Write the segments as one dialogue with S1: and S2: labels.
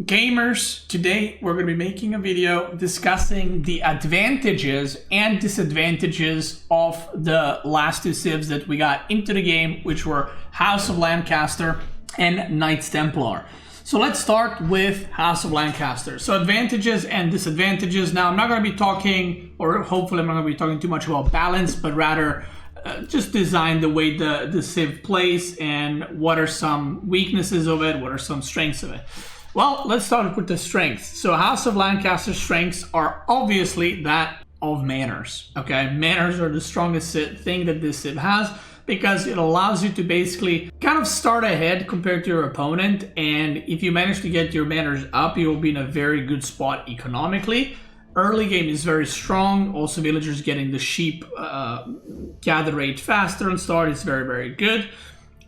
S1: Gamers, today we're going to be making a video discussing the advantages and disadvantages of the last two civs that we got into the game, which were House of Lancaster and Knights Templar. So let's start with House of Lancaster. So advantages and disadvantages. Now I'm not going to be talking, or hopefully I'm not going to be talking too much about balance, but rather just design the way the civ plays and what are some weaknesses of it, what are some strengths of it. Well, let's start with the strengths. So House of Lancaster's strengths are obviously that of manners. Okay, manners are the strongest thing that this civ has because it allows you to basically kind of start ahead compared to your opponent, and if you manage to get your manners up, you will be in a very good spot economically. Early game is very strong. Also, villagers getting the sheep gather rate faster and start is very, very good.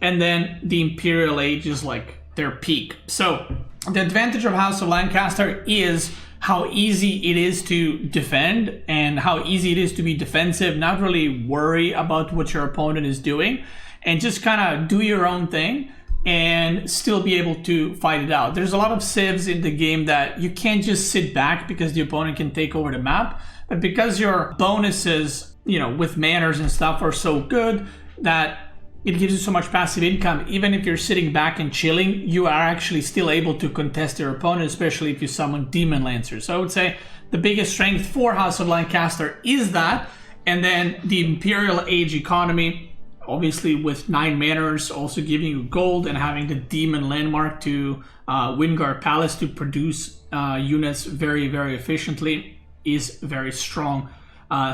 S1: And then the Imperial Age is like their peak. So the advantage of House of Lancaster is how easy it is to defend and how easy it is to be defensive, not really worry about what your opponent is doing, and just kind of do your own thing and still be able to fight it out. There's a lot of civs in the game that you can't just sit back because the opponent can take over the map, but because your bonuses, with manners and stuff are so good that it gives you so much passive income. Even if you're sitting back and chilling, you are actually still able to contest your opponent, especially if you summon Demon Lancers. So I would say the biggest strength for House of Lancaster is that, and then the Imperial Age economy, obviously with 9 manners, also giving you gold and having the Demon Landmark to Wingard Palace to produce units very, very efficiently is a very strong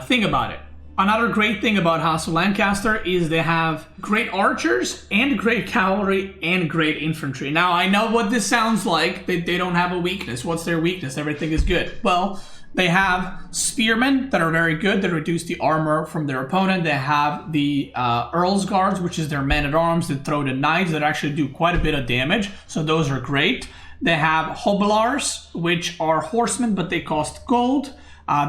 S1: thing about it. Another great thing about House of Lancaster is they have great archers and great cavalry and great infantry. Now, I know what this sounds like. They don't have a weakness. What's their weakness? Everything is good. Well, they have spearmen that are very good, that reduce the armor from their opponent. They have the Earl's Guards, which is their men-at-arms that throw the knives that actually do quite a bit of damage. So those are great. They have Hobilars, which are horsemen, but they cost gold.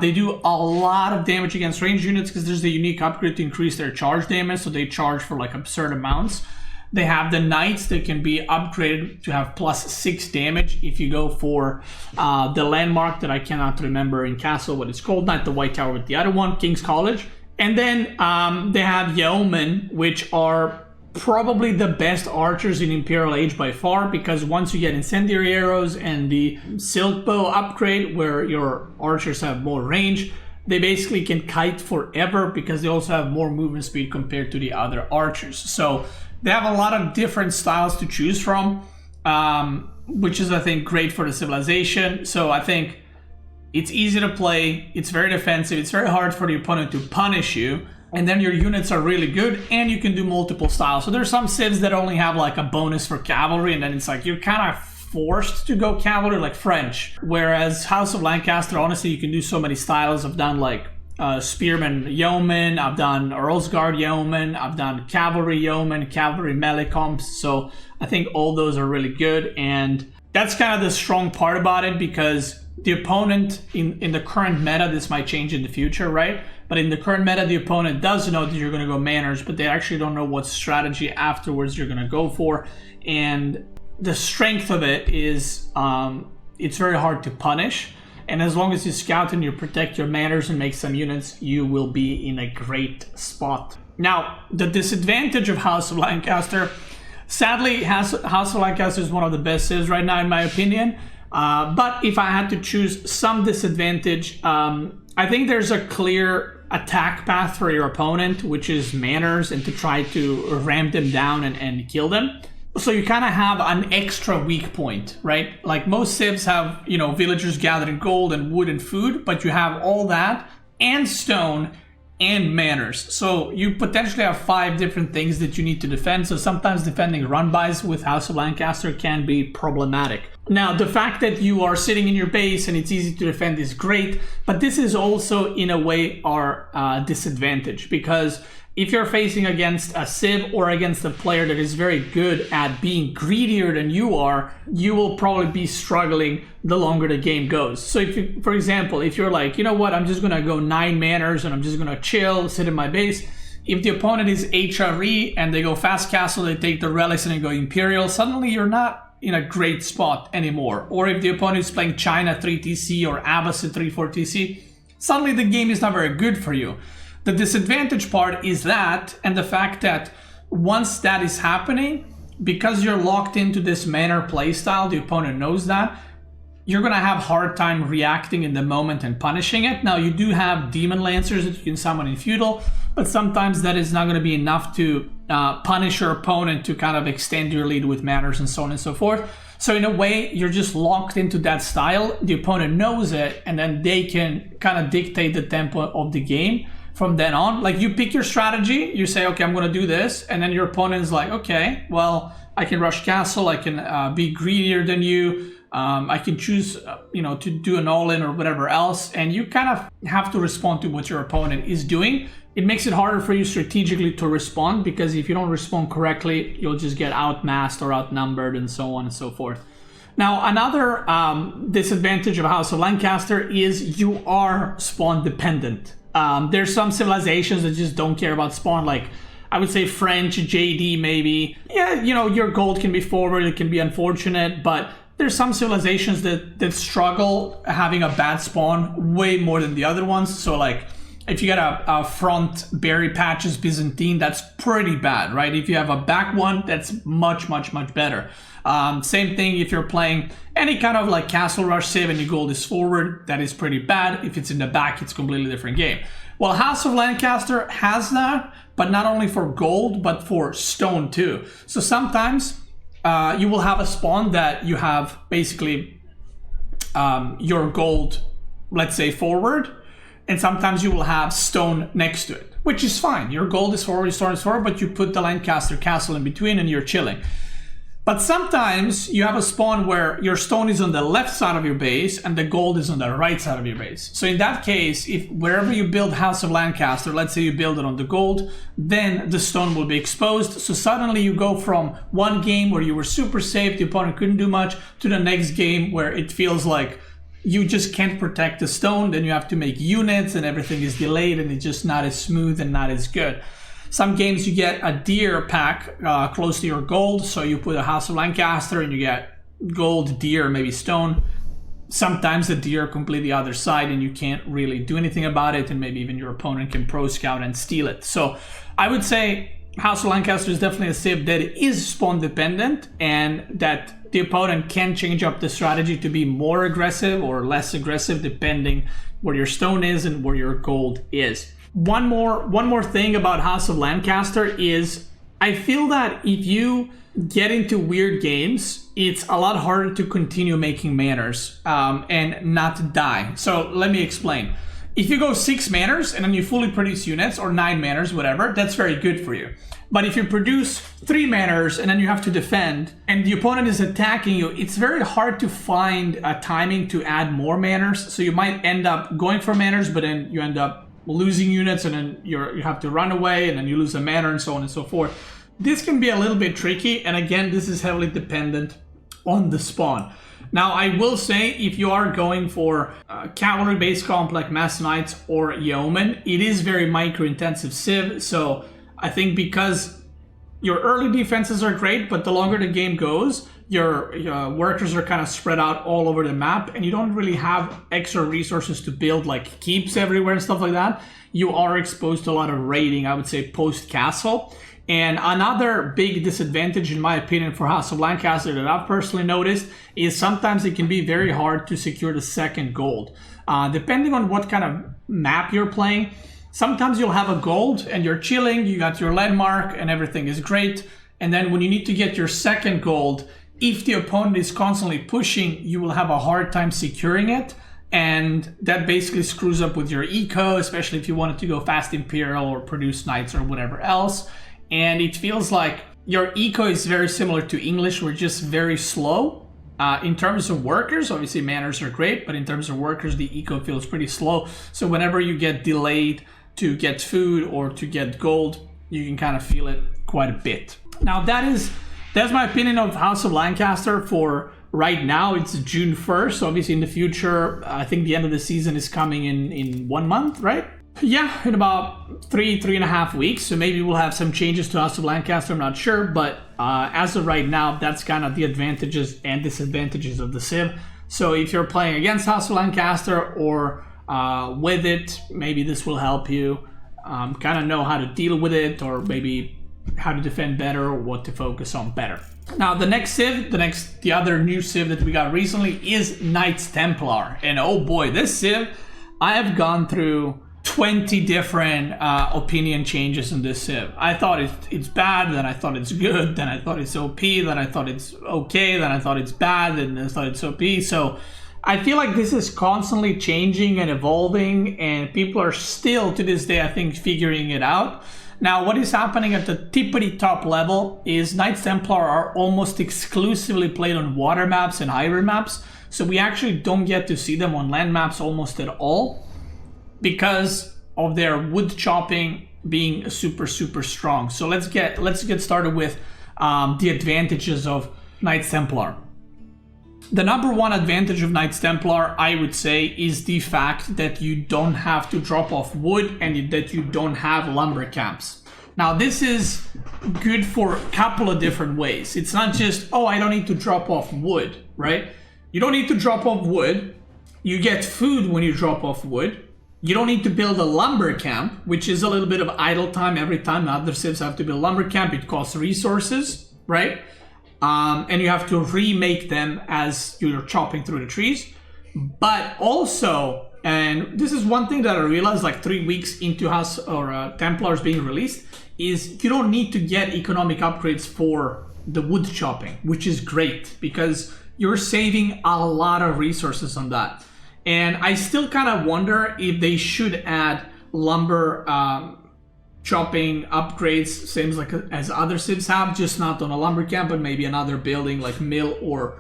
S1: They do a lot of damage against ranged units because there's a unique upgrade to increase their charge damage, so they charge for like absurd amounts. They have the Knights that can be upgraded to have +6 damage if you go for the landmark that I cannot remember in Castle what it's called, not the White Tower but the other one, King's College. And then they have Yeomen, which are probably the best archers in Imperial Age by far, because once you get incendiary arrows and the silk bow upgrade where your archers have more range, they basically can kite forever because they also have more movement speed compared to the other archers. So they have a lot of different styles to choose from, which is, I think, great for the civilization. So I think it's easy to play, it's very defensive, it's very hard for the opponent to punish you, and then your units are really good, and you can do multiple styles. So there's some civs that only have like a bonus for cavalry, and then it's like you're kind of forced to go cavalry, like French. Whereas House of Lancaster, honestly, you can do so many styles. I've done like Spearman Yeoman, I've done Earl's Guard Yeoman, I've done Cavalry Yeoman, Cavalry Melee comps. So I think all those are really good, and that's kind of the strong part about it, because the opponent in the current meta, this might change in the future, right? But in the current meta, the opponent does know that you're going to go manners, but they actually don't know what strategy afterwards you're going to go for. And the strength of it is it's very hard to punish. And as long as you scout and you protect your manners and make some units, you will be in a great spot. Now, the disadvantage of House of Lancaster, sadly, House of Lancaster is one of the best civs right now, in my opinion. But if I had to choose some disadvantage, I think there's a clear attack path for your opponent, which is manners, and to try to ram them down and kill them. So you kind of have an extra weak point, right? Like most civs have, villagers gathering gold and wood and food, but you have all that and stone and manners. So you potentially have 5 different things that you need to defend. So sometimes defending run-bys with House of Lancaster can be problematic. Now, the fact that you are sitting in your base and it's easy to defend is great, but this is also, in a way, our disadvantage, because if you're facing against a civ or against a player that is very good at being greedier than you are, you will probably be struggling the longer the game goes. So if you, for example, if you're like, you know what, I'm just gonna go 9 manners and I'm just gonna chill, sit in my base. If the opponent is HRE and they go fast castle, they take the relics and they go Imperial, suddenly you're not in a great spot anymore. Or if the opponent is playing China 3TC or Abbasid 3-4TC, suddenly the game is not very good for you. The disadvantage part is that, and the fact that once that is happening, because you're locked into this manner playstyle, the opponent knows that, you're going to have a hard time reacting in the moment and punishing it. Now, you do have Demon Lancers that you can summon in Feudal, but sometimes that is not going to be enough to punish your opponent to kind of extend your lead with manners and so on and so forth. So in a way, you're just locked into that style. The opponent knows it, and then they can kind of dictate the tempo of the game from then on. Like, you pick your strategy, you say, okay, I'm going to do this, and then your opponent is like, okay, well, I can rush castle, I can be greedier than you, I can choose, to do an all-in or whatever else, and you kind of have to respond to what your opponent is doing. It makes it harder for you strategically to respond, because if you don't respond correctly, you'll just get outmassed or outnumbered and so on and so forth. Now, another disadvantage of House of Lancaster is you are spawn dependent. There's some civilizations that just don't care about spawn, like I would say French, JD maybe. Yeah, your gold can be forward, it can be unfortunate, but there's some civilizations that struggle having a bad spawn way more than the other ones. So like, if you get a front berry patches Byzantine, that's pretty bad, right? If you have a back one, that's much, much, much better. Same thing if you're playing any kind of like Castle Rush civ and your gold is forward, that is pretty bad. If it's in the back, it's a completely different game. Well, House of Lancaster has that, but not only for gold, but for stone too. So sometimes you will have a spawn that you have basically your gold, let's say, forward, and sometimes you will have stone next to it, which is fine. Your gold is forward, your stone is forward, but you put the Lancaster castle in between and you're chilling. But sometimes you have a spawn where your stone is on the left side of your base and the gold is on the right side of your base. So in that case, if wherever you build House of Lancaster, let's say you build it on the gold, then the stone will be exposed. So suddenly you go from one game where you were super safe, the opponent couldn't do much, to the next game where it feels like you just can't protect the stone. Then you have to make units and everything is delayed and it's just not as smooth and not as good. Some games you get a deer pack close to your gold, so you put a House of Lancaster and you get gold, deer, maybe stone. Sometimes the deer completely other side and you can't really do anything about it, and maybe even your opponent can pro scout and steal it. So I would say House of Lancaster is definitely a civ that is spawn dependent, and that the opponent can change up the strategy to be more aggressive or less aggressive depending where your stone is and where your gold is. One more thing about House of Lancaster is I feel that if you get into weird games, it's a lot harder to continue making manners and not die. So let me explain. If you go 6 manners and then you fully produce units, or 9 manners, whatever, that's very good for you. But if you produce 3 manners and then you have to defend and the opponent is attacking you, it's very hard to find a timing to add more manners. So you might end up going for manners, but then you end up losing units and then you have to run away and then you lose a manner and so on and so forth. This can be a little bit tricky, and again, this is heavily dependent on the spawn. Now, I will say if you are going for cavalry based comp like Mass Knights or Yeoman, it is very micro intensive civ. So I think because your early defenses are great, but the longer the game goes, your workers are kind of spread out all over the map and you don't really have extra resources to build like keeps everywhere and stuff like that. You are exposed to a lot of raiding, I would say, post castle. And another big disadvantage, in my opinion, for House of Lancaster that I've personally noticed is sometimes it can be very hard to secure the second gold. Depending on what kind of map you're playing, sometimes you'll have a gold and you're chilling, you got your landmark and everything is great. And then when you need to get your second gold, if the opponent is constantly pushing, you will have a hard time securing it. And that basically screws up with your eco, especially if you wanted to go fast Imperial or produce Knights or whatever else. And it feels like your eco is very similar to English. We're just very slow. In terms of workers, obviously manners are great, but in terms of workers, the eco feels pretty slow. So whenever you get delayed to get food or to get gold, you can kind of feel it quite a bit. Now that's my opinion of House of Lancaster for right now. It's June 1st. So obviously in the future, I think the end of the season is coming in 1 month, right? Yeah, in about 3.5 weeks. So maybe we'll have some changes to House of Lancaster, I'm not sure. But as of right now, that's kind of the advantages and disadvantages of the Civ. So if you're playing against House of Lancaster or with it, maybe this will help you kind of know how to deal with it, or maybe how to defend better, or what to focus on better. Now the next Civ, the other new Civ that we got recently is Knights Templar. And oh boy, this Civ, I have gone through 20 different opinion changes in this Civ. I thought it's bad, then I thought it's good, then I thought it's OP, then I thought it's okay, then I thought it's bad, then I thought it's OP. So I feel like this is constantly changing and evolving, and people are still, to this day, I think, figuring it out. Now, what is happening at the tippity top level is Knights Templar are almost exclusively played on water maps and hybrid maps, so we actually don't get to see them on land maps almost at all, because of their wood chopping being super strong. So let's get started with the advantages of Knights Templar. The number one advantage of Knights Templar, I would say, is the fact that you don't have to drop off wood and that you don't have lumber camps. Now this is good for a couple of different ways. It's not just, oh, I don't need to drop off wood, right? You don't need to drop off wood. You get food when you drop off wood. You don't need to build a lumber camp, which is a little bit of idle time every time other civs have to build a lumber camp. It costs resources, right? And you have to remake them as you're chopping through the trees. But also, and this is one thing that I realized like 3 weeks into House or Templars being released, is you don't need to get economic upgrades for the wood chopping, which is great because you're saving a lot of resources on that. And I still kind of wonder if they should add lumber chopping upgrades, same as other civs have, just not on a lumber camp, but maybe another building like mill or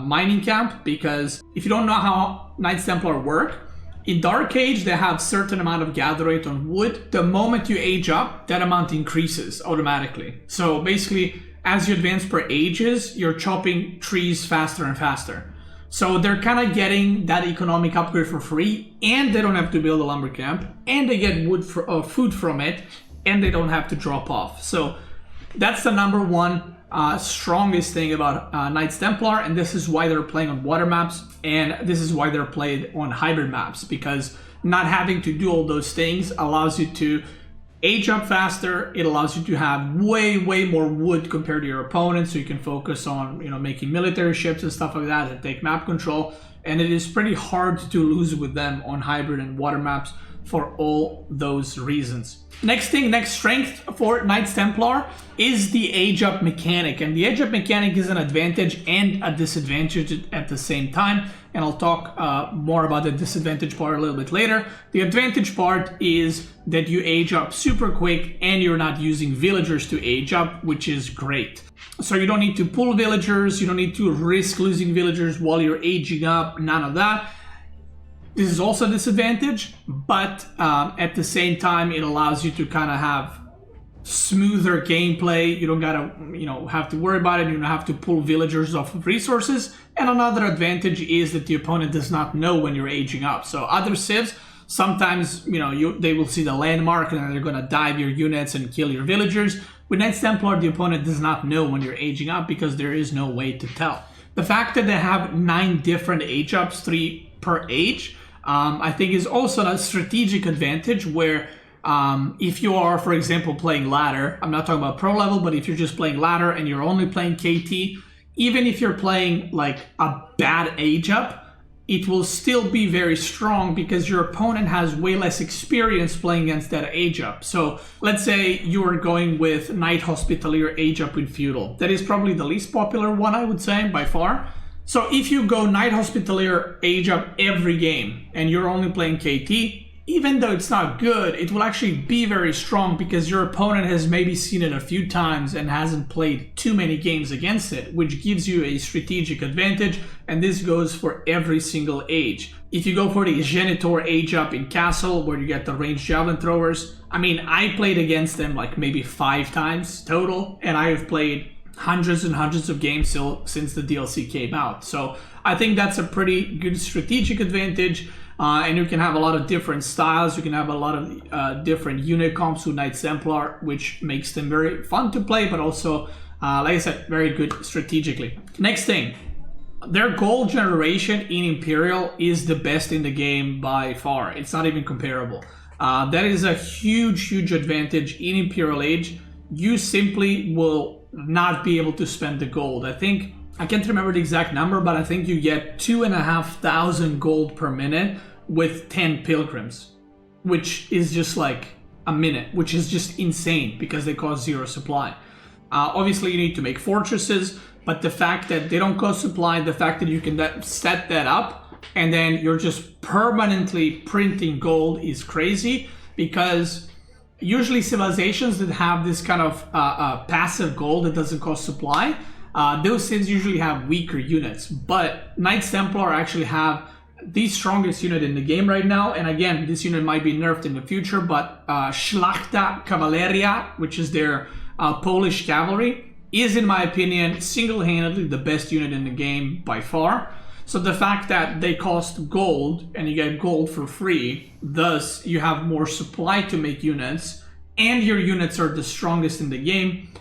S1: mining camp. Because if you don't know how Knights Templar work, in Dark Age they have certain amount of gather rate on wood. The moment you age up, that amount increases automatically. So basically, as you advance per ages, you're chopping trees faster and faster. So they're kind of getting that economic upgrade for free, and they don't have to build a lumber camp, and they get food from it, and they don't have to drop off. So that's the number one strongest thing about Knights Templar, and this is why they're playing on water maps, and this is why they're played on hybrid maps, because not having to do all those things allows you to age up faster. It allows you to have way more wood compared to your opponent, so you can focus on making military ships and stuff like that and take map control. And it is pretty hard to lose with them on hybrid and water maps for all those reasons. Next strength for Knights Templar is the age up mechanic, and the age up mechanic is an advantage and a disadvantage at the same time, and I'll talk more about the disadvantage part a little bit later. The advantage part is that you age up super quick and you're not using villagers to age up, which is great. So you don't need to pull villagers, you don't need to risk losing villagers while you're aging up, none of that. This is also a disadvantage, but at the same time, it allows you to kind of have smoother gameplay. You don't gotta, have to worry about it. You don't have to pull villagers off of resources. And another advantage is that the opponent does not know when you're aging up. So other civs, sometimes, they will see the landmark and they're gonna dive your units and kill your villagers. With Knights Templar, the opponent does not know when you're aging up because there is no way to tell. The fact that they have 9 different age ups, 3 per age, I think is also a strategic advantage where if you are, for example, playing ladder, I'm not talking about pro level, but if you're just playing ladder and you're only playing KT, even if you're playing like a bad age up, it will still be very strong because your opponent has way less experience playing against that age up. So let's say you are going with Knight Hospitalier age up with Feudal. That is probably the least popular one, I would say, by far. So if you go Knight Hospitalier age up every game and you're only playing KT, even though it's not good, it will actually be very strong because your opponent has maybe seen it a few times and hasn't played too many games against it, which gives you a strategic advantage, and this goes for every single age. If you go for the Genitor age up in Castle, where you get the ranged javelin throwers, I mean, I played against them like maybe 5 times total, and I have played hundreds and hundreds of games still since the DLC came out. So I think that's a pretty good strategic advantage. And you can have a lot of different styles. You can have a lot of different unit comps with Knights Templar, which makes them very fun to play, but also, like I said, very good strategically. Next thing, their gold generation in Imperial is the best in the game by far. It's not even comparable. That is a huge, huge advantage in Imperial Age. You simply will not be able to spend the gold. I think, I can't remember the exact number, but I think you get 2,500 gold per minute with 10 pilgrims, which is just like a minute, which is just insane because they cost 0 supply. Obviously, you need to make fortresses, but the fact that they don't cost supply, the fact that you can set that up and then you're just permanently printing gold is crazy, because usually civilizations that have this kind of passive gold that doesn't cost supply, those civs usually have weaker units. But Knights Templar actually have the strongest unit in the game right now, and again, this unit might be nerfed in the future, but Szlachta Cavaleria, which is their Polish cavalry, is, in my opinion, single-handedly the best unit in the game by far. So the fact that they cost gold and you get gold for free, thus you have more supply to make units, and your units are the strongest in the game,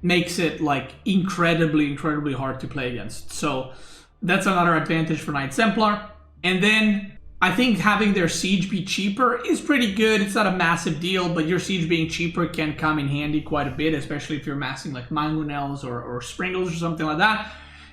S1: makes it like incredibly hard to play against. So that's another advantage for Knights Templar. And then I think having their siege be cheaper is pretty good. It's not a massive deal, but your siege being cheaper can come in handy quite a bit, especially if you're massing like Mangonels or Springles or something like that.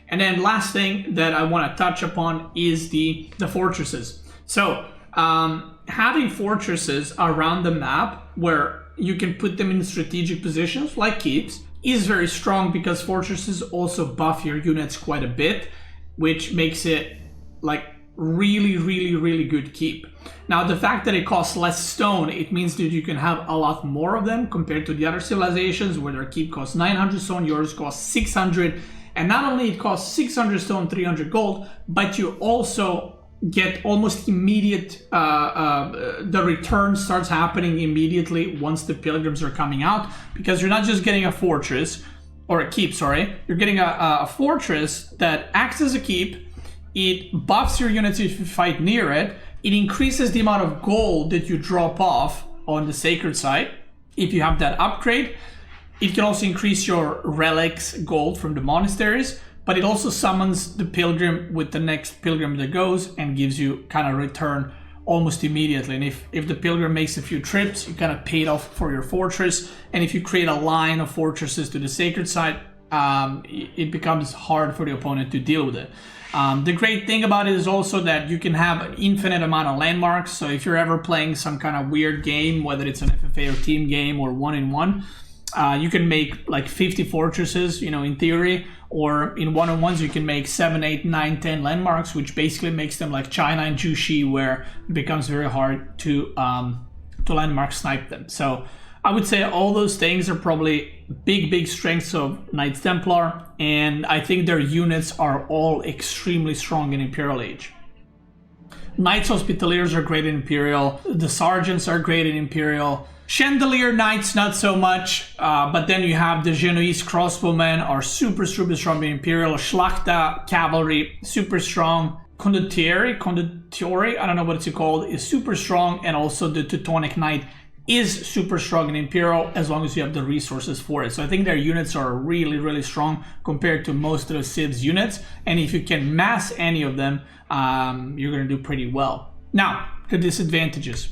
S1: And then last thing that I want to touch upon is the fortresses. So having fortresses around the map where you can put them in strategic positions like keeps is very strong, because fortresses also buff your units quite a bit, which makes it like really good keep. Now, the fact that it costs less stone, it means that you can have a lot more of them compared to the other civilizations where their keep costs 900 stone, yours costs 600. And not only it costs 600 stone, 300 gold, but you also get almost immediate, the return starts happening immediately once the pilgrims are coming out, because you're not just getting a fortress, or a keep, sorry, you're getting a fortress that acts as a keep. It buffs your units if you fight near it. It increases the amount of gold that you drop off on the sacred site if you have that upgrade. It can also increase your relics gold from the monasteries, but it also summons the pilgrim with the next pilgrim that goes and gives you kind of return almost immediately. And if the pilgrim makes a few trips, you kind of paid off for your fortress. And if you create a line of fortresses to the sacred site, it becomes hard for the opponent to deal with it. The great thing about it is also that you can have an infinite amount of landmarks. So if you're ever playing some kind of weird game, whether it's an FFA or team game or 1-in-1, you can make like 50 fortresses, you know, in theory, or in 1-on-1s you can make 7, 8, 9, 10 landmarks, which basically makes them like China and Jushi, where it becomes very hard to landmark snipe them. So I would say all those things are probably big strengths of Knights Templar, and I think their units are all extremely strong in Imperial Age. Knights Hospitaliers are great in Imperial, the Sergeants are great in Imperial, Chandelier Knights not so much, but then you have the Genoese crossbowmen are super strong in Imperial, Szlachta Cavalry, super strong, Condottieri, I don't know what it's called, is super strong, and also the Teutonic Knight is super strong in Imperial as long as you have the resources for it. So I think their units are really strong compared to most of the Civ's units, and if you can mass any of them, you're going to do pretty well. Now, the disadvantages.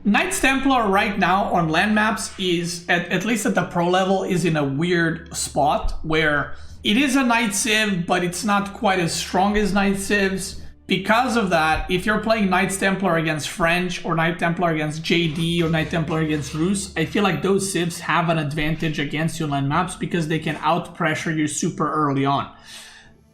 S1: Knights Templar right now on land maps is, at least at the pro level, is in a weird spot where it is a Knight Civ, but it's not quite as strong as Knight Civs. Because of that, if you're playing Knights Templar against French, or Knight Templar against JD, or Knight Templar against Rus, I feel like those civs have an advantage against you on land maps because they can out-pressure you super early on.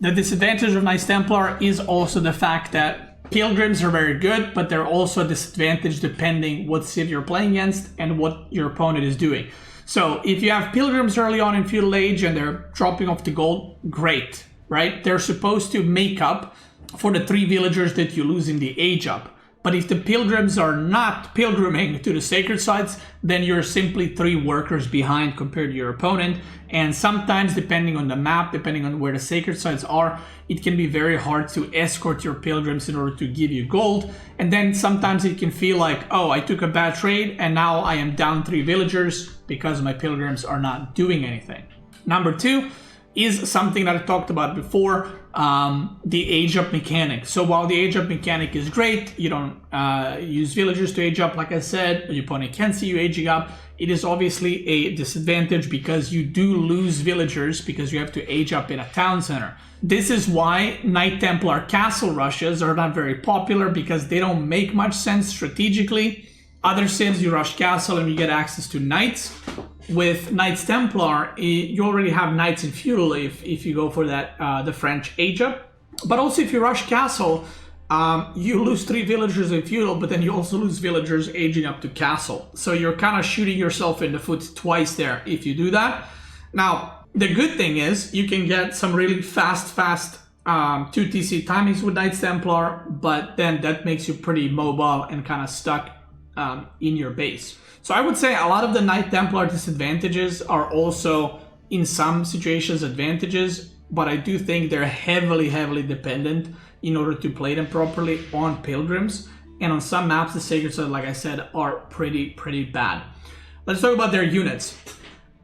S1: The disadvantage of Knights Templar is also the fact that Pilgrims are very good, but they're also a disadvantage depending what civ you're playing against and what your opponent is doing. So if you have Pilgrims early on in Feudal Age and they're dropping off the gold, great, right? They're supposed to make up for the 3 villagers that you lose in the Age Up. But if the pilgrims are not pilgriming to the sacred sites, then you're simply 3 workers behind compared to your opponent. And sometimes, depending on the map, depending on where the sacred sites are, it can be very hard to escort your pilgrims in order to give you gold. And then sometimes it can feel like, oh, I took a bad trade and now I am down 3 villagers because my pilgrims are not doing anything. Number 2 is something that I talked about before, the age up mechanic. So while the age up mechanic is great, you don't use villagers to age up, like I said, your opponent can see you aging up. It is obviously a disadvantage because you do lose villagers because you have to age up in a town center. This is why Knight Templar castle rushes are not very popular, because they don't make much sense strategically. Other civs, you rush castle and you get access to knights. With Knights Templar, you already have knights in feudal if you go for that the French age up. But also if you rush castle, you lose 3 villagers in feudal, but then you also lose villagers aging up to castle. So you're kind of shooting yourself in the foot twice there if you do that. Now, the good thing is you can get some really fast 2 TC timings with Knights Templar, but then that makes you pretty mobile and kind of stuck in your base. So I would say a lot of the Knight Templar disadvantages are also in some situations advantages, but I do think they're heavily dependent in order to play them properly on pilgrims. And on some maps, the sacred sites, like I said, are pretty bad. Let's talk about their units.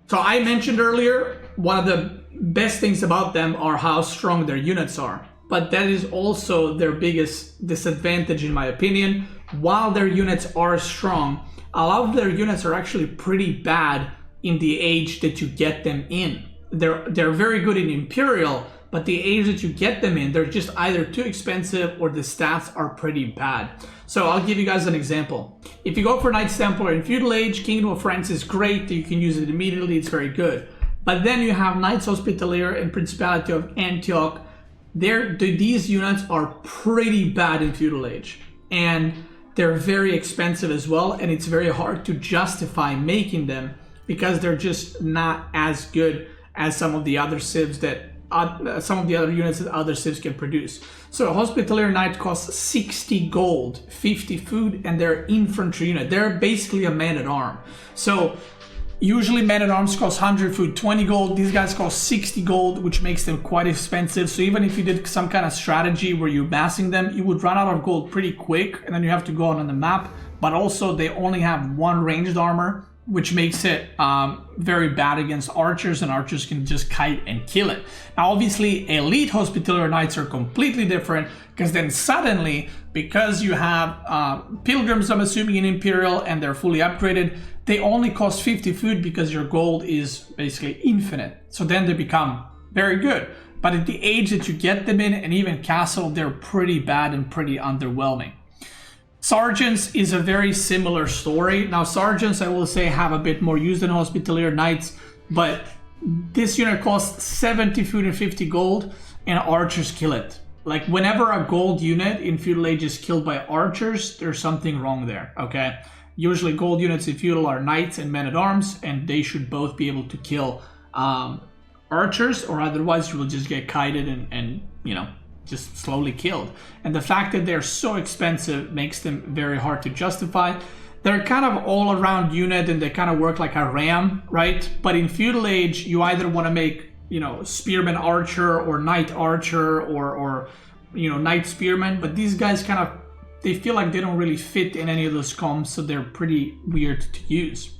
S1: So I mentioned earlier, one of the best things about them are how strong their units are. But that is also their biggest disadvantage in my opinion. While their units are strong, a lot of their units are actually pretty bad in the age that you get them in. They're very good in Imperial, but the age that you get them in, they're just either too expensive or the stats are pretty bad. So I'll give you guys an example. If you go for Knights Templar in Feudal Age, Kingdom of France is great. You can use it immediately. It's very good. But then you have Knights Hospitalier and Principality of Antioch. These units are pretty bad in Feudal Age. And they're very expensive as well, and it's very hard to justify making them because they're just not as good as some of the other civs that some of the other units that other civs can produce. So a Hospitalier Knight costs 60 gold, 50 food, and they're infantry unit. They're basically a man-at-arm. So usually men-at-arms cost 100 food, 20 gold. These guys cost 60 gold, which makes them quite expensive. So even if you did some kind of strategy where you're massing them, you would run out of gold pretty quick, and then you have to go on the map. But also they only have 1 ranged armor, which makes it very bad against archers, and archers can just kite and kill it. Now obviously elite Hospitalier Knights are completely different, because then suddenly, because you have pilgrims, I'm assuming, in Imperial, and they're fully upgraded, they only cost 50 food because your gold is basically infinite. So then they become very good. But at the age that you get them in, and even castle, they're pretty bad and pretty underwhelming. Sergeants is a very similar story. Now sergeants, I will say, have a bit more use than Hospitalier Knights, but this unit costs 70 food and 50 gold, and archers kill it. Like whenever a gold unit in Feudal Age is killed by archers, there's something wrong there, okay? Usually gold units in Feudal are knights and men-at-arms, and they should both be able to kill archers, or otherwise you will just get kited and you know, just slowly killed. And the fact that they're so expensive makes them very hard to justify. They're kind of all-around unit, and they kind of work like a ram, right? But in Feudal Age, you either want to make, you know, spearman archer or knight archer or you know, knight spearman, but these guys kind of, they feel like they don't really fit in any of those comps, so they're pretty weird to use.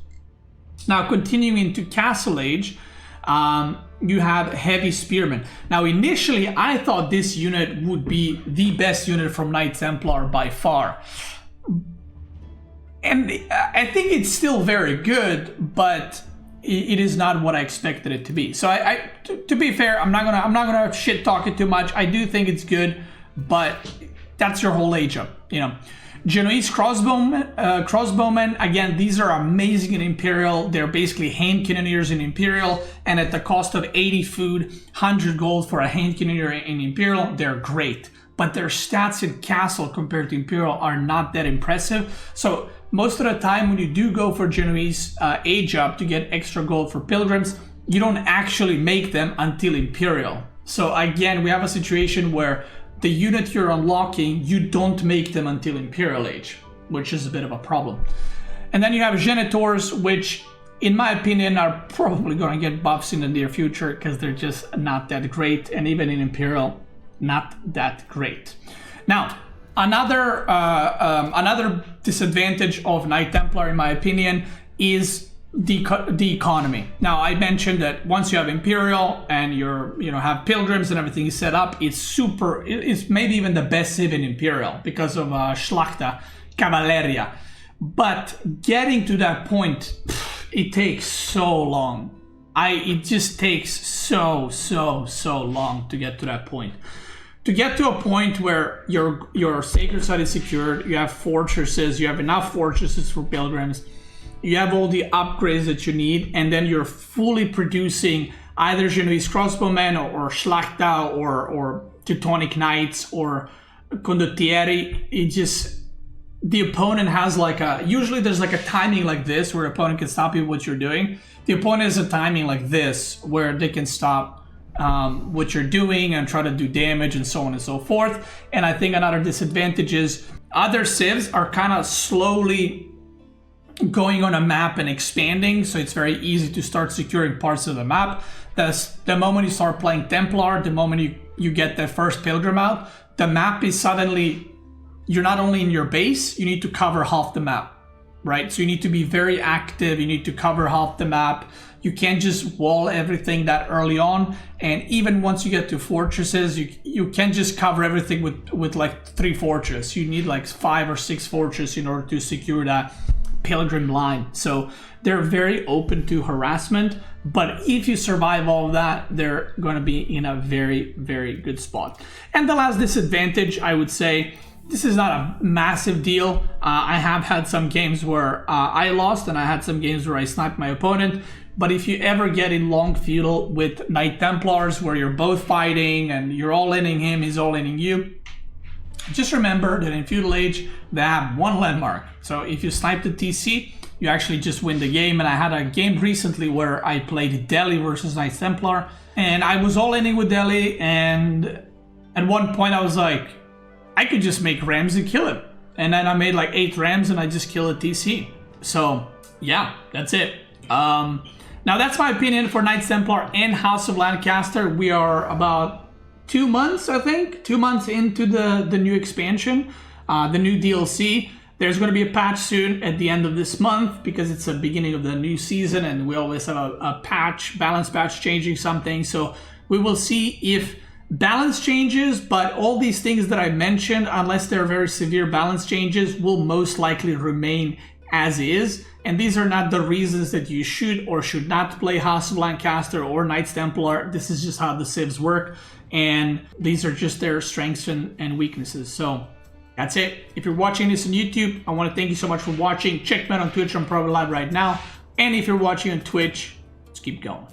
S1: Now continuing into Castle Age, you have heavy spearmen. Now initially I thought this unit would be the best unit from Knight Templar by far, and I think it's still very good, but it is not what I expected it to be. So to be fair, I'm not gonna shit talk it too much. I do think it's good, but that's your whole age up, you know. Genoese crossbowmen, again, these are amazing in Imperial. They're basically hand cannoneers in Imperial, and at the cost of 80 food, 100 gold for a hand cannoneer in Imperial, they're great. But their stats in Castle compared to Imperial are not that impressive. So most of the time when you do go for Genoese age up to get extra gold for pilgrims, you don't actually make them until Imperial. So again, we have a situation where the unit you're unlocking, you don't make them until Imperial Age, which is a bit of a problem. And then you have Genitors, which in my opinion are probably going to get buffs in the near future because they're just not that great, and even in Imperial, not that great. Now, another disadvantage of Knight Templar, in my opinion, is the economy. Now, I mentioned that once you have Imperial and have Pilgrims and everything is set up, it's maybe even the best civ in Imperial because of Schlachta, Cavalleria. But getting to that point, it takes so long. It just takes so long to get to that point. To get to a point where your sacred site is secured, you have fortresses, you have enough fortresses for pilgrims, you have all the upgrades that you need, and then you're fully producing either Genoese crossbowmen or Schlachta or Teutonic Knights or Condottieri. The opponent has usually there's like a timing like this where the opponent can stop you what you're doing. The opponent has a timing like this where they can stop what you're doing and try to do damage and so on and so forth. And I think another disadvantage is other civs are kind of slowly going on a map and expanding, so it's very easy to start securing parts of the map. The moment you start playing Templar, the moment you get the first Pilgrim out, the map is suddenly, you're not only in your base, you need to cover half the map, right? So you need to be very active, you need to cover half the map. You can't just wall everything that early on, and even once you get to fortresses, you can't just cover everything with like 3 fortresses. You need like 5 or 6 fortresses in order to secure that Pilgrim line. So they're very open to harassment, but if you survive all of that, they're going to be in a very good spot. And the last disadvantage, I would say, this is not a massive deal. I have had some games where I lost, and I had some games where I sniped my opponent. But if you ever get in long feudal with Knight Templars where you're both fighting and you're all-inning him, he's all-inning you, just remember that in Feudal Age, they have one landmark. So if you snipe the TC, you actually just win the game. And I had a game recently where I played Delhi versus Knight Templar, and I was all-inning with Delhi, and at one point I was like, I could just make Rams and kill him. And then I made like 8 Rams and I just killed a TC. So yeah, that's it. Now that's my opinion for Knights Templar and House of Lancaster. We are about 2 months, I think, 2 months into the new expansion, the new DLC. There's going to be a patch soon at the end of this month because it's the beginning of the new season and we always have a patch, balance patch changing something. So we will see if balance changes, but all these things that I mentioned, unless they're very severe balance changes, will most likely remain as is. And these are not the reasons that you should or should not play House of Lancaster or Knights Templar. This is just how the civs work, and these are just their strengths and weaknesses. So that's it. If you're watching this on YouTube, I want to thank you so much for watching. Check me out on Twitch. I'm probably live right now. And if you're watching on Twitch, let's keep going.